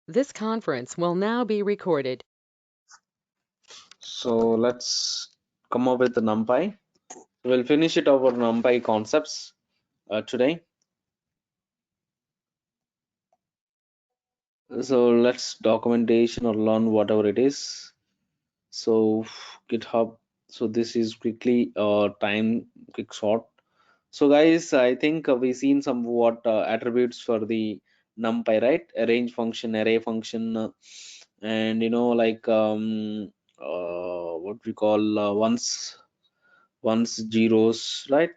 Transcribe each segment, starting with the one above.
This conference will now be recorded. So let's come up with the NumPy. We'll finish it over NumPy concepts today. So let's documentation or learn whatever it is. So GitHub. So this is quickly time quick short. So guys, I think we've seen somewhat attributes for the NumPy, right? Arrange function, array function, and like what we call ones zeros, right?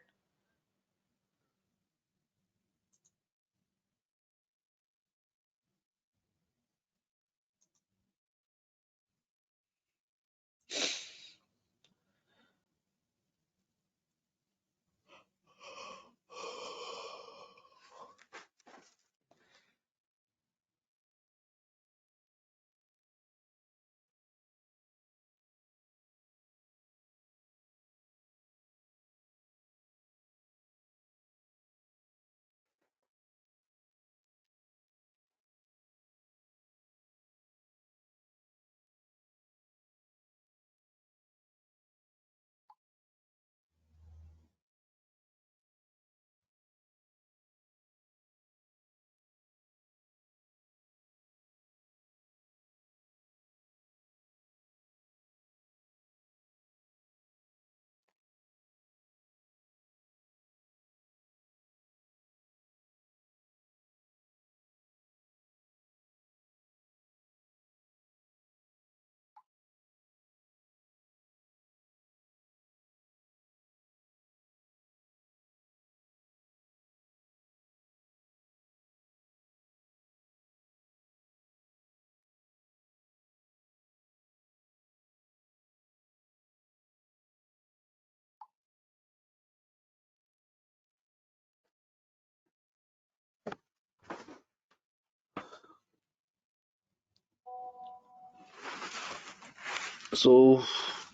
So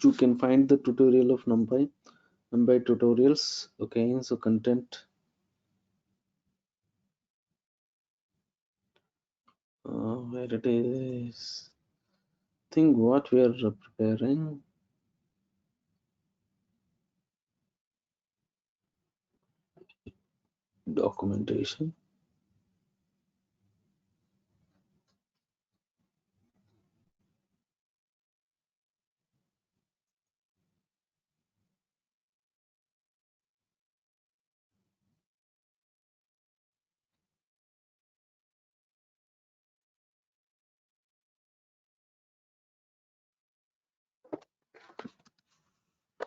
you can find the tutorial of NumPy tutorials. Okay, so content. Where it is? Think what we are preparing. Documentation.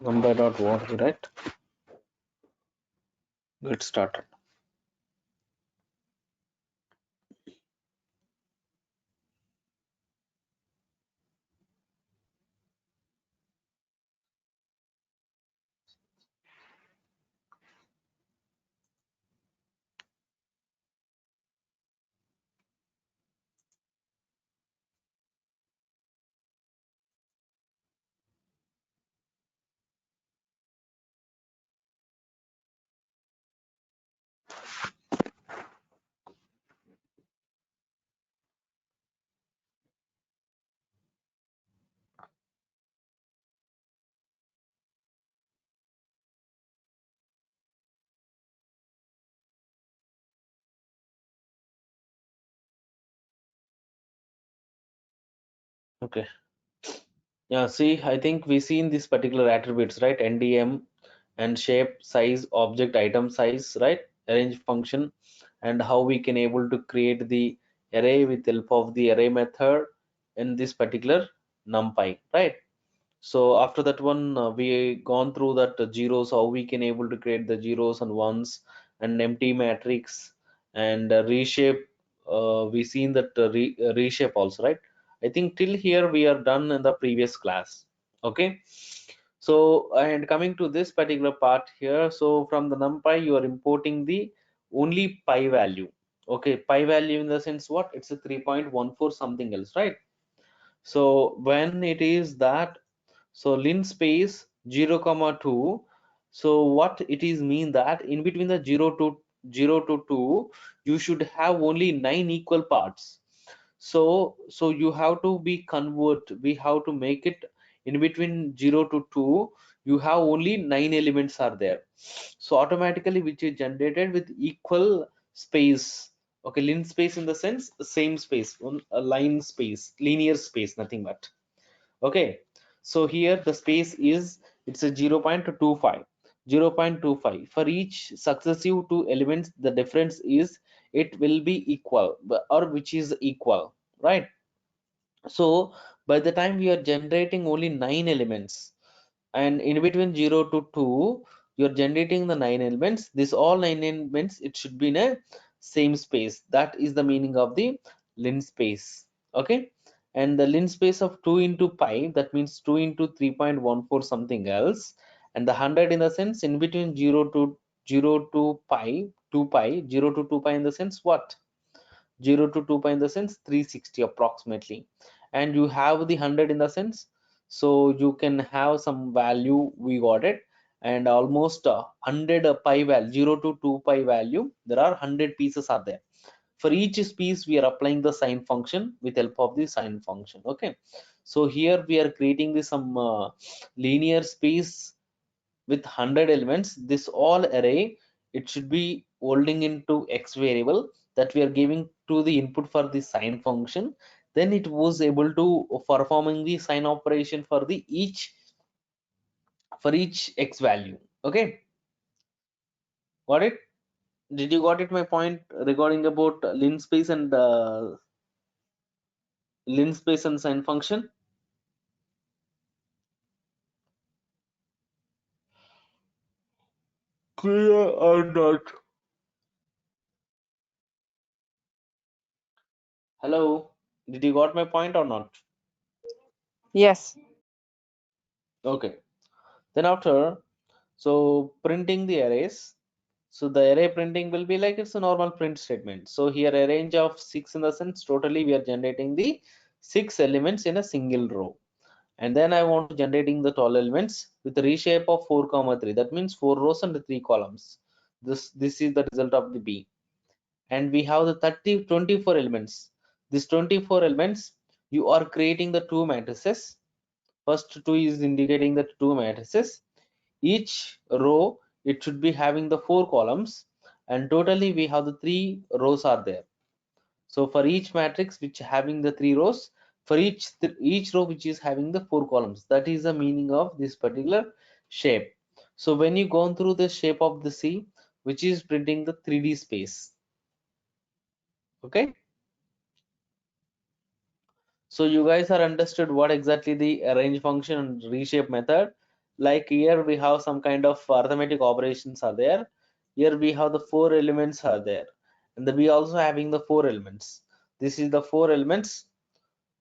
NumPy.org, right? Get started. Okay. Yeah, see, I think we seen these particular attributes, right? NDM and shape, size, object, item size, right? Arrange function, and how we can able to create the array with help of the array method in this particular NumPy, right? So after that one, we gone through that zeros, how we can able to create the zeros and ones and empty matrix and reshape. We seen that reshape also, right? I think till here we are done in the previous class. Okay. So and coming to this particular part here, so from the NumPy you are importing the only pi value. Okay, pi value in the sense what? It's a 3.14 something else, right? So when it is that, so linspace 0 comma 2, so what it is mean that in between the 0 to 2 you should have only 9 equal parts. So you have to be convert, we have to make it in between 0 to 2, you have only 9 elements are there. So automatically which is generated with equal space. Okay, lin space in the sense the same space, on a line space, linear space, nothing but. Okay, so here the space is, it's a 0.25, 0.25 for each successive two elements. The difference is it will be equal, or which is equal, right? So by the time we are generating only 9 elements, and in between 0 to 2 you're generating the 9 elements, this all 9 elements, it should be in a same space. That is the meaning of the linspace. Okay, and the linspace of 2 into pi, that means 2 into 3.14 something else, and the 100 in the sense in between 0 to pi, 2 pi, 0 to 2 pi in the sense what, 0 to 2 pi in the sense 360 approximately, and you have the 100 in the sense, so you can have some value, we got it, and almost 100 pi value, 0 to 2 pi value, there are 100 pieces are there. For each piece we are applying the sine function with help of the sine function. Okay, so here we are creating the some linear space with 100 elements. This all array, it should be holding into x variable that we are giving to the input for the sine function. Then it was able to performing the sine operation for the each x value. Okay, got it? Did you got it my point regarding about linspace and sine function? Clear or not? Hello, did you got my point or not? Yes. Okay, then after, so printing the arrays, so the array printing will be like it's a normal print statement. So here a range of 6 in the sense totally we are generating the 6 elements in a single row, and then I want to generating the 12 elements with a reshape of 4 comma 3, that means 4 rows and 3 columns. This is the result of the B, and we have the 24 elements. This 24 elements, you are creating the two matrices. First two is indicating the two matrices. Each row, it should be having the 4 columns, and totally we have the 3 rows are there. So for each matrix which having the 3 rows, for each row which is having the 4 columns, that is the meaning of this particular shape. So when you go through the shape of the C, which is printing the 3D space. Okay, so you guys are understood what exactly the arrange function and reshape method. Like here we have some kind of arithmetic operations are there. Here we have the 4 elements are there, and we also having the 4 elements. This is the 4 elements.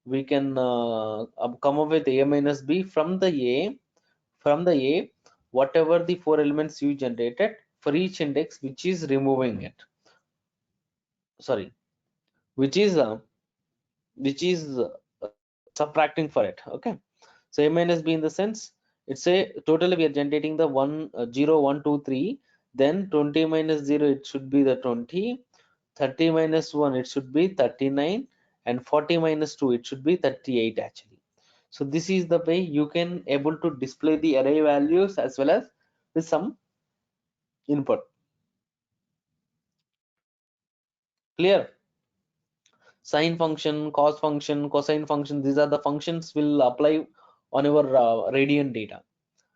We can come up with a minus b from the a, whatever the 4 elements you generated for each index, which is removing it. Sorry, which is uh, which is subtracting for it. Okay, so a minus b in the sense, it's a totally we are generating the 0 1 2 3, then 20 minus 0 it should be the 20, 30 minus 1 it should be 39, and 40 minus 2 it should be 38 actually. So this is the way you can able to display the array values as well as with some input. Clear? Sine function, cos function, cosine function, these are the functions will apply on your radian data.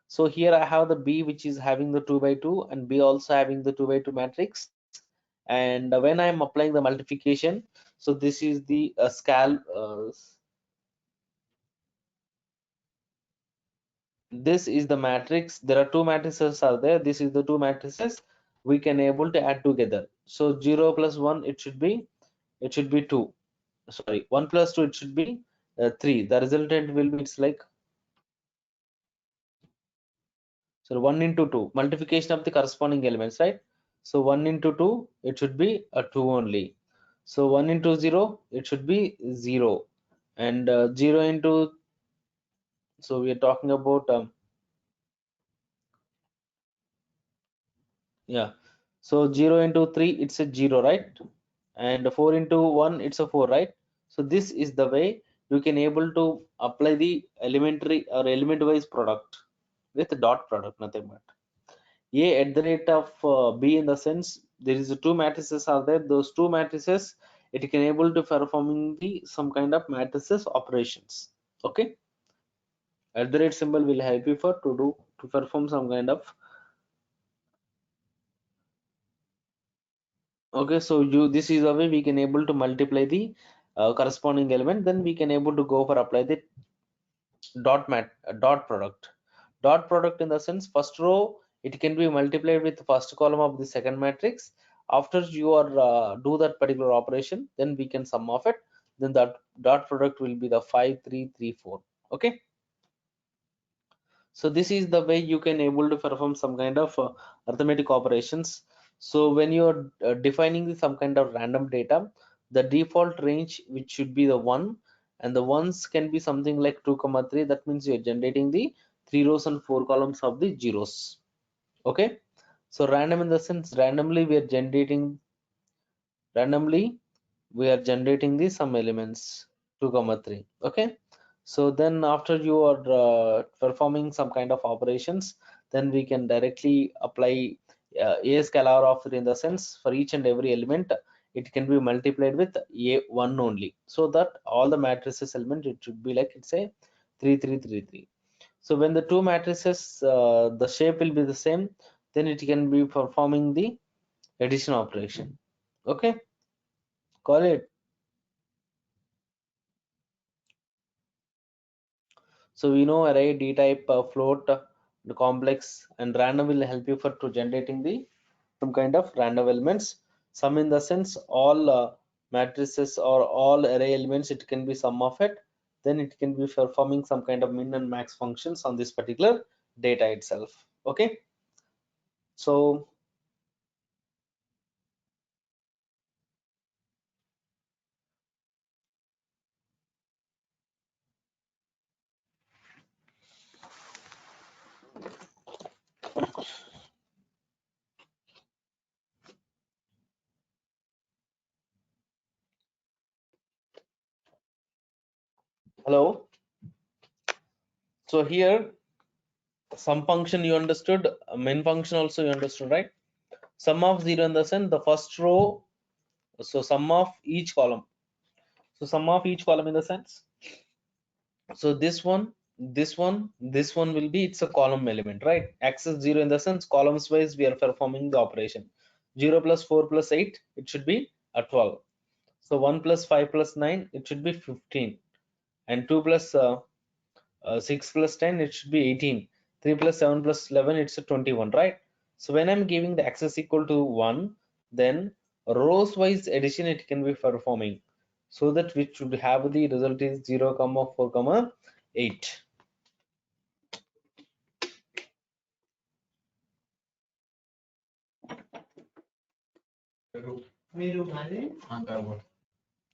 So here I have the B which is having the 2 by 2, and B also having the 2 by 2 matrix. And when I'm applying the multiplication, so this is the this is the matrix. There are two matrices are there. This is the two matrices we can able to add together. So 0 plus 1 it should be 2. Sorry, 1 plus 2 it should be 3. The resultant will be, it's like, so 1 into 2 multiplication of the corresponding elements, right? So 1 into 2 it should be a 2 only. So 1 into 0 it should be 0, and 0 into, so we are talking about yeah, so 0 into 3 it's a 0, right? And 4 into 1 it's a 4, right? So this is the way you can able to apply the elementary or element wise product with dot product, nothing but a at the rate of b, in the sense there is two matrices are there. Those two matrices it can able to performing the some kind of matrices operations. Okay, at the rate symbol will help you for to perform some kind of. Okay, so you this is the way we can able to multiply the corresponding element. Then we can able to go for apply the dot product. Dot product, in the sense first row it can be multiplied with the first column of the second matrix. After you are do that particular operation, then we can sum of it. Then that dot product will be the 5 3 3 4. Okay, so this is the way you can able to perform some kind of arithmetic operations. So when you're defining some kind of random data, the default range which should be the 1, and the ones can be something like 2 comma 3. That means you're generating the 3 rows and 4 columns of the zeros. Okay, so random, in the sense randomly we are generating the some elements 2 comma 3. Okay, so then after you are performing some kind of operations, then we can directly apply a scalar of 3, in the sense for each and every element it can be multiplied with a1 only, so that all the matrices element it should be like it's a 3 3 3 3. So when the two matrices the shape will be the same, then it can be performing the addition operation. Okay, call it. So we know array, d type, float, the complex, and random will help you for to generating the some kind of random elements. Sum, in the sense all matrices or all array elements it can be sum of it. Then it can be performing some kind of min and max functions on this particular data itself. Okay, so hello. So here sum function you understood, main function also you understood, right? Sum of 0, in the sense the first row, so sum of each column. So sum of each column, in the sense, so this one will be it's a column element, right? Access 0, in the sense columns wise we are performing the operation. 0 plus 4 plus 8 it should be a 12. So 1 plus 5 plus 9 it should be 15, and 2 plus 6 plus 10 it should be 18. 3 plus 7 plus 11 it's a 21, right? So when I'm giving the access equal to 1, then rows wise addition it can be performing, so that we should have the result is 0 comma 4 comma 8.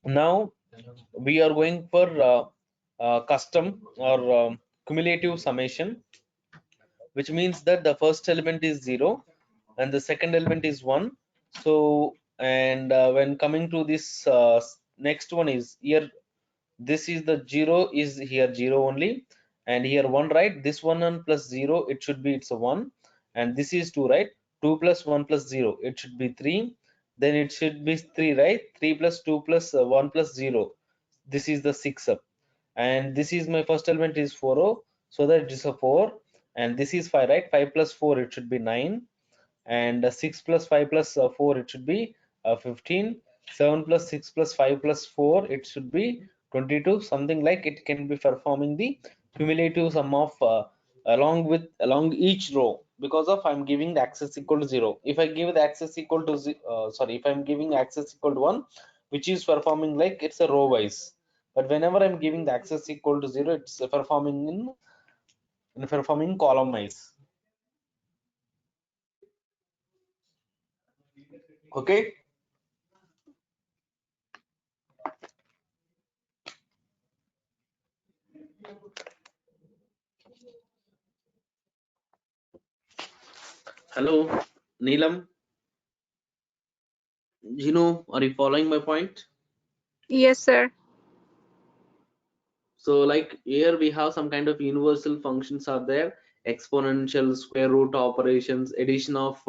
Now we are going for custom or cumulative summation, which means that the first element is 0 and the second element is 1. So and when coming to this next one is here, this is the 0 is here 0 only, and here 1, right? This 1 and plus 0 it should be it's a 1, and this is 2, right? 2 plus 1 plus 0 it should be 3, then it should be 3, right? 3 plus 2 plus 1 plus 0, this is the 6 up, and this is my first element is 4 oh, so that it is a 4, and this is 5, right? 5 plus 4 it should be 9, and 6 plus 5 plus 4 it should be 15. 7 plus 6 plus 5 plus 4 it should be 22, something like it can be performing the cumulative sum of along each row, because of I'm giving the access equal to 0. If I give the access equal to sorry, if I'm giving access equal to 1, which is performing like it's a row wise, but whenever I'm giving the access equal to 0, it's performing in performing column wise. Okay, hello Neelam, are you following my point? Yes, sir. So like here we have some kind of universal functions are there, exponential, square root operations, addition of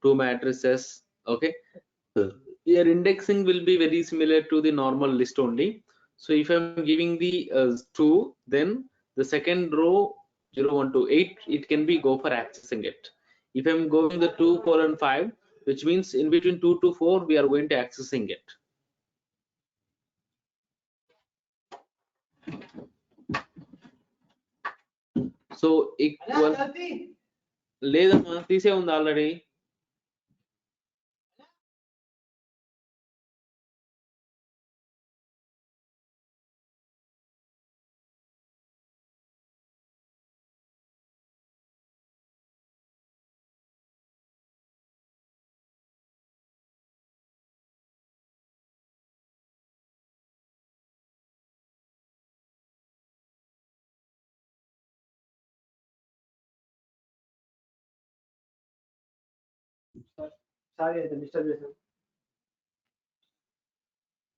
two matrices. Okay, here indexing will be very similar to the normal list only. So if I'm giving the 2, then the second row 0 1 2 8, it can be go for accessing it. If I'm going the 2 colon 5, which means in between 2 to 4 we are going to accessing it. So equal లేదమ్మా తీసే ఉంది already.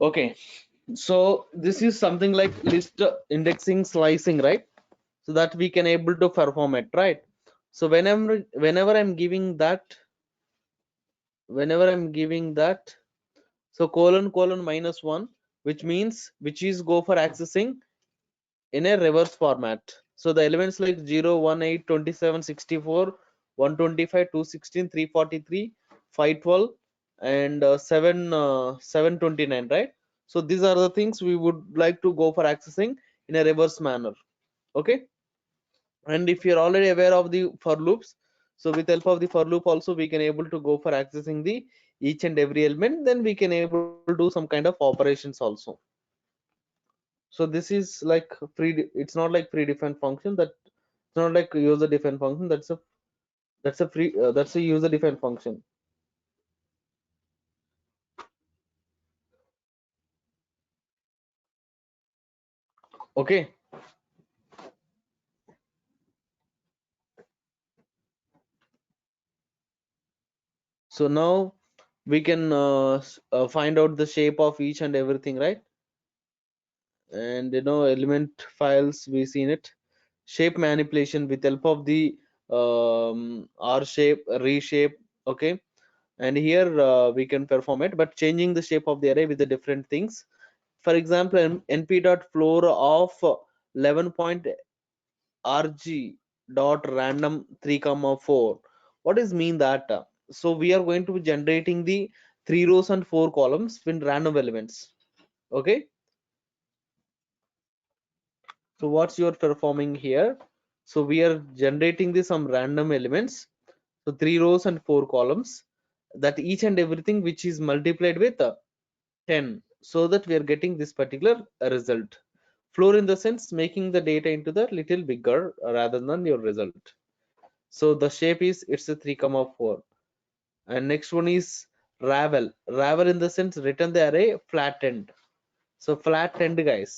Okay, so this is something like list indexing slicing, right? So that we can able to perform it, right? So whenever I'm giving that, so colon colon -1, which means which is go for accessing in a reverse format. So the elements like 0 1 8 27 64 125 216 343 512 and 7 729, right? So these are the things we would like to go for accessing in a reverse manner. Okay, and if you're already aware of the for loops, so with help of the for loop also we can able to go for accessing the each and every element, then we can able to do some kind of operations also. So this is like it's not like predefined function, that it's not like user defined function, that's a user defined function. Okay, so now we can find out the shape of each and everything, right? And element files we seen it, shape manipulation with help of the r shape reshape. Okay, and here we can perform it, but changing the shape of the array with the different things. For example, np dot floor of 11 point rg dot random 3 comma 4. What is mean that so we are going to be generating the 3 rows and 4 columns with random elements. Okay, so what's your performing here? So we are generating the some random elements, so 3 rows and 4 columns, that each and everything which is multiplied with 10, so that we are getting this particular result. Floor in the sense making the data into the little bigger rather than your result. So the shape is it's a 3 comma 4. And next one is ravel in the sense return the array flattened. So flattened, guys.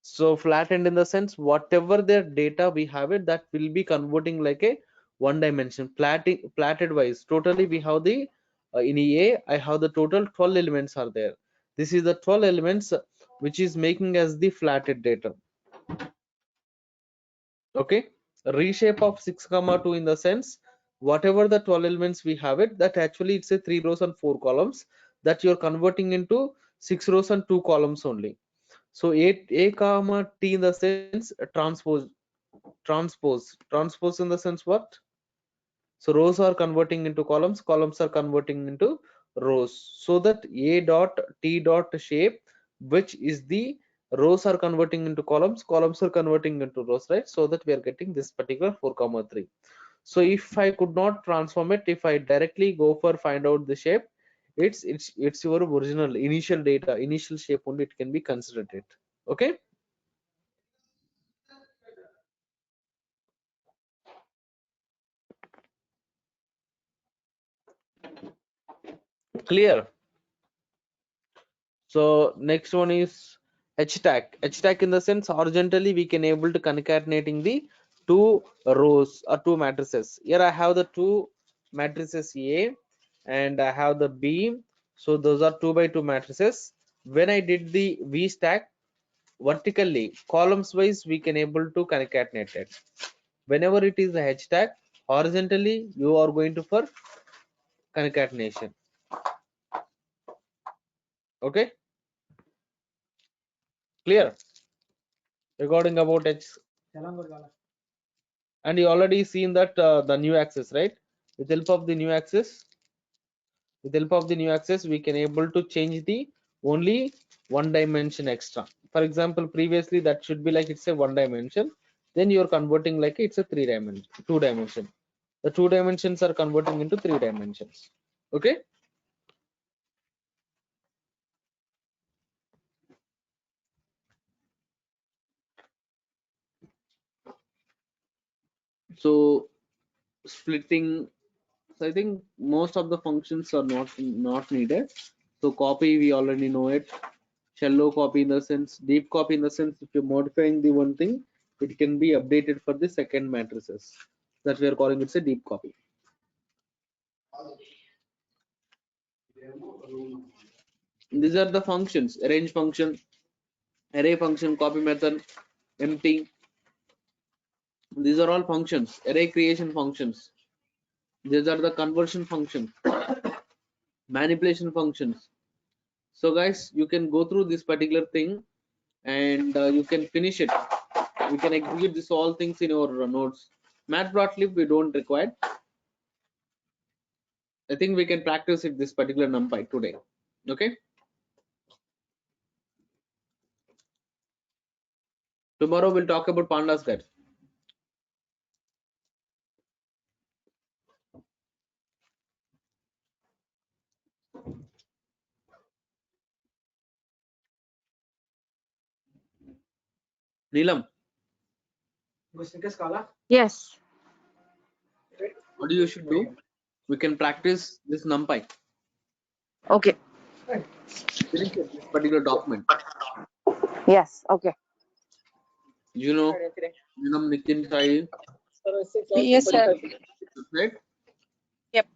So flattened in the sense whatever the data we have it, that will be converting like a one dimension platted wise. Totally we have the in a I have the total 12 elements are there. This is the 12 elements which is making as the flatted data. Okay, reshape of 6 comma 2 in the sense whatever the 12 elements we have it, that actually it's a 3 rows and 4 columns, that you're converting into 6 rows and 2 columns only. So a comma t in the sense transpose in the sense what? So rows are converting into columns are converting into rows, so that a dot t dot shape, which is the rows are converting into columns are converting into rows, right? So that we are getting this particular 4 comma 3. So if I could not transform it, if I directly go for find out the shape, it's your original initial data, initial shape only it can be considered it. Okay, clear. So next one is h tag in the sense horizontally we can able to concatenating the two rows or two matrices. Here I have the two matrices A and I have the B, so those are 2 by 2 matrices. When I did the v stack, vertically, columns wise, we can able to concatenate it. Whenever it is a h tag, horizontally, you are going to for concatenation. Okay, clear regarding about h. And you already seen that the new axis, right? With help of the new axis, we can able to change the only one dimension extra. For example, previously that should be like it's a one dimension, then you are converting like it's a three dimension, two dimension. The two dimensions are converting into three dimensions. Okay. So splitting, so I think most of the functions are not needed. So copy, we already know it. Shallow copy in the sense, deep copy in the sense, if you're modifying the one thing, it can be updated for the second matrices. That we are calling it's a deep copy. These are the functions: arrange function, array function, copy method, empty. These are all functions, array creation functions. These are the conversion functions, manipulation functions. So guys, you can go through this particular thing and you can finish it. You can execute this all things in your notes. Matplotlib we don't require. I think we can practice it this particular NumPy today. Okay. Tomorrow we'll talk about pandas, guys. Neelam, Yes. what you should do? We can practice this NumPy. Okay. Finish it, this particular document. Yes. Okay. You know, Neelam, Nitin, Sai, Yes, sir. right? Yep.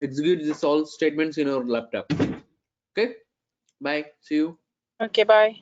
Execute this all statements in your laptop. Okay. Bye. See you. Okay. Bye.